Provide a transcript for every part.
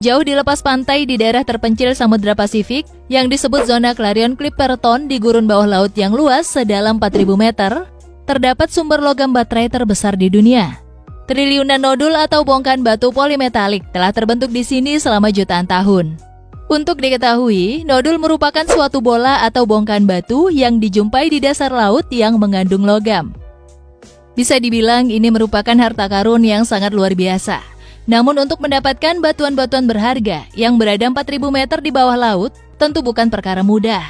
Jauh di lepas pantai di daerah terpencil Samudra Pasifik yang disebut zona Clarion Clipperton di gurun bawah laut yang luas sedalam 4.000 meter, terdapat sumber logam baterai terbesar di dunia. Triliunan nodul atau bongkahan batu polimetalik telah terbentuk di sini selama jutaan tahun. Untuk diketahui, nodul merupakan suatu bola atau bongkahan batu yang dijumpai di dasar laut yang mengandung logam. Bisa dibilang ini merupakan harta karun yang sangat luar biasa. Namun untuk mendapatkan batuan-batuan berharga yang berada 4.000 meter di bawah laut tentu bukan perkara mudah.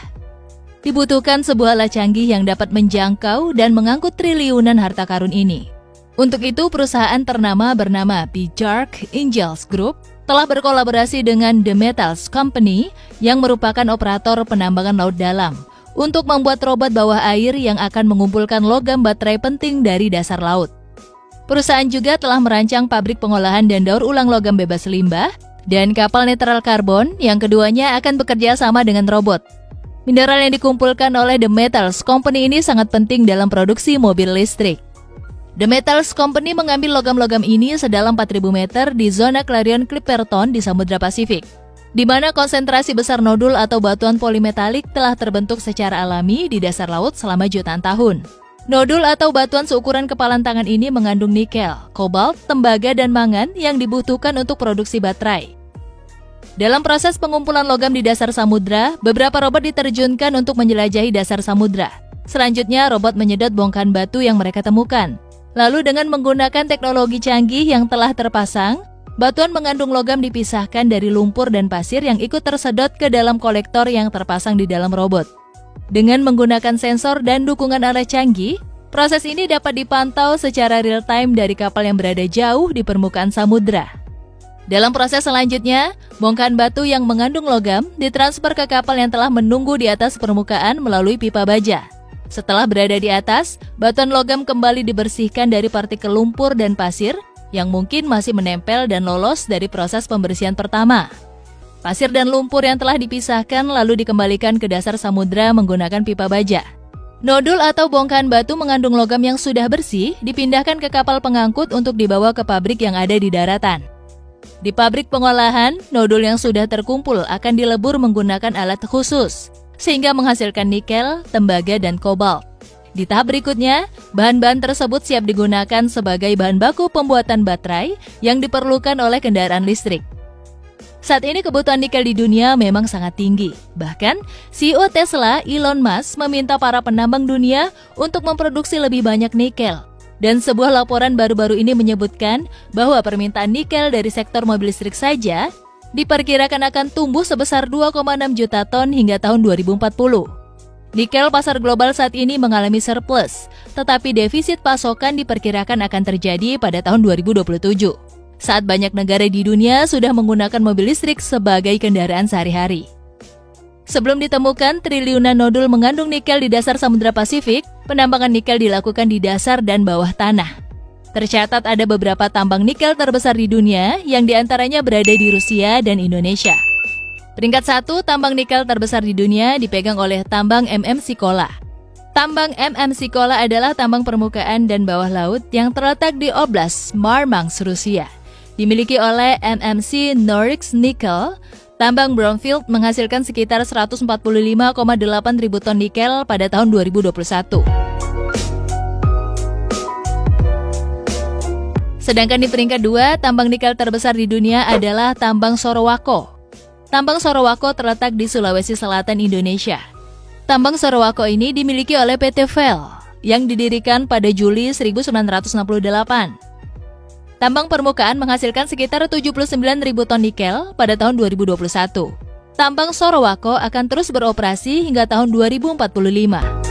Dibutuhkan sebuah alat canggih yang dapat menjangkau dan mengangkut triliunan harta karun ini. Untuk itu perusahaan ternama bernama P-Jark Angels Group telah berkolaborasi dengan The Metals Company yang merupakan operator penambangan laut dalam untuk membuat robot bawah air yang akan mengumpulkan logam baterai penting dari dasar laut. Perusahaan juga telah merancang pabrik pengolahan dan daur ulang logam bebas limbah dan kapal netral karbon yang keduanya akan bekerja sama dengan robot. Mineral yang dikumpulkan oleh The Metals Company ini sangat penting dalam produksi mobil listrik. The Metals Company mengambil logam-logam ini sedalam 4.000 meter di zona Clarion Clipperton di Samudra Pasifik, di mana konsentrasi besar nodul atau batuan polimetalik telah terbentuk secara alami di dasar laut selama jutaan tahun. Nodul atau batuan seukuran kepalan tangan ini mengandung nikel, kobalt, tembaga, dan mangan yang dibutuhkan untuk produksi baterai. Dalam proses pengumpulan logam di dasar samudra, beberapa robot diterjunkan untuk menjelajahi dasar samudra. Selanjutnya, robot menyedot bongkahan batu yang mereka temukan. Lalu dengan menggunakan teknologi canggih yang telah terpasang, batuan mengandung logam dipisahkan dari lumpur dan pasir yang ikut tersedot ke dalam kolektor yang terpasang di dalam robot. Dengan menggunakan sensor dan dukungan alat canggih, proses ini dapat dipantau secara real-time dari kapal yang berada jauh di permukaan samudra. Dalam proses selanjutnya, bongkahan batu yang mengandung logam ditransfer ke kapal yang telah menunggu di atas permukaan melalui pipa baja. Setelah berada di atas, batuan logam kembali dibersihkan dari partikel lumpur dan pasir yang mungkin masih menempel dan lolos dari proses pembersihan pertama. Pasir dan lumpur yang telah dipisahkan lalu dikembalikan ke dasar samudra menggunakan pipa baja. Nodul atau bongkahan batu mengandung logam yang sudah bersih dipindahkan ke kapal pengangkut untuk dibawa ke pabrik yang ada di daratan. Di pabrik pengolahan, nodul yang sudah terkumpul akan dilebur menggunakan alat khusus, sehingga menghasilkan nikel, tembaga, dan kobalt. Di tahap berikutnya, bahan-bahan tersebut siap digunakan sebagai bahan baku pembuatan baterai yang diperlukan oleh kendaraan listrik. Saat ini kebutuhan nikel di dunia memang sangat tinggi. Bahkan, CEO Tesla, Elon Musk, meminta para penambang dunia untuk memproduksi lebih banyak nikel. Dan sebuah laporan baru-baru ini menyebutkan bahwa permintaan nikel dari sektor mobil listrik saja diperkirakan akan tumbuh sebesar 2,6 juta ton hingga tahun 2040. Nikel pasar global saat ini mengalami surplus, tetapi defisit pasokan diperkirakan akan terjadi pada tahun 2027. Saat banyak negara di dunia sudah menggunakan mobil listrik sebagai kendaraan sehari-hari. Sebelum ditemukan triliunan nodul mengandung nikel di dasar Samudra Pasifik, penambangan nikel dilakukan di dasar dan bawah tanah. Tercatat ada beberapa tambang nikel terbesar di dunia yang diantaranya berada di Rusia dan Indonesia. Peringkat 1 tambang nikel terbesar di dunia dipegang oleh tambang MMC Kola. Tambang MMC Kola adalah tambang permukaan dan bawah laut yang terletak di Oblast Murmansk, Rusia. Dimiliki oleh MMC Norilsk Nickel, tambang brownfield menghasilkan sekitar 145,8 ribu ton nikel pada tahun 2021. Sedangkan di peringkat 2, tambang nikel terbesar di dunia adalah tambang Sorowako. Tambang Sorowako terletak di Sulawesi Selatan, Indonesia. Tambang Sorowako ini dimiliki oleh PT VEL yang didirikan pada Juli 1968. Tambang permukaan menghasilkan sekitar 79 ribu ton nikel pada tahun 2021. Tambang Sorowako akan terus beroperasi hingga tahun 2045.